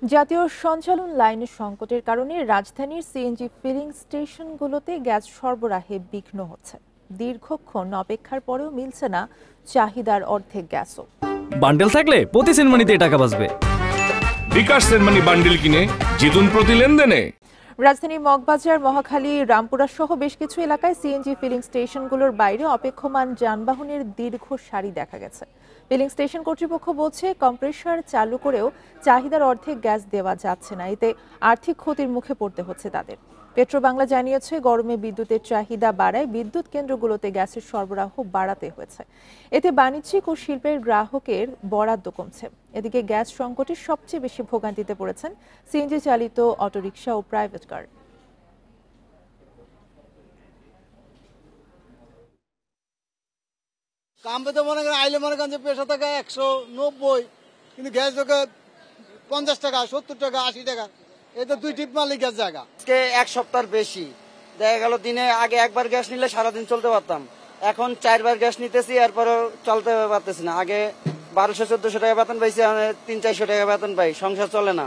জাতীয় সঞ্চালন লাইনের সংকটের কারণে রাজধানীর সিএনজি ফিলিং স্টেশনগুলোতে গ্যাস সরবরাহে বিঘ্ন হচ্ছে। দীর্ঘক্ষণ অপেক্ষার পরেও মিলছে না চাহিদার অর্ধেক গ্যাসও। বান্ডেল থাকলে প্রতি সেনমানিতে টাকা বাঁচবে। বিকাশ সেনমানি বান্ডেল কিনে জিতুন প্রতি লেনদেনে। রাজধানীর মগবাজার, মহাখালী, রামপুরা সহ বেশ কিছু এলাকায় সিএনজি ফিলিং স্টেশনগুলোর বাইরে অপেক্ষমান যানবাহনের দীর্ঘ সারি দেখা গেছে। ফিলিং স্টেশন কর্তৃপক্ষ বলছে, কম্প্রেসার চালু করেও চাহিদার অর্ধেক গ্যাস দেওয়া যাচ্ছে না। এতে আর্থিক ক্ষতির মুখে পড়তে হচ্ছে তাদের। পেট্রোবাংলা জানিয়েছে, গরমে বিদ্যুতের চাহিদা বাড়ায় বিদ্যুৎ কেন্দ্রগুলোতে গ্যাসের সরবরাহ বাড়াতে হয়েছে। এতে বাণিজ্যিক ও শিল্পের গ্রাহকের বরাদ্দ কমছে। এদিকে গ্যাস সংকটে সবচেয়ে বেশি ভোগান্তিতে পড়েছেন সিএনজি চালিত অটোরিকশা ও প্রাইভেট কার। কামবে তো মনে করেন আইলে মনে করেন যে পেশা টাকা 190, কিন্তু গ্যাস টাকা 50 টাকা, 70 টাকা, 80 টাকা। এটা 2 টিপ মারলে গ্যাস জায়গা। আজকে এক সপ্তাহ বেশি দেখা গেল। দিনে আগে একবার গ্যাস নিলে সারাদিন চলতে পারতাম, এখন 4বার গ্যাস নিতেছি, এরপরেও চলতে পারতেছি না। আগে 1200-1400 টাকা বেতন পাইছি, 300-400 টাকা বেতন পাই, সংসার চলে না।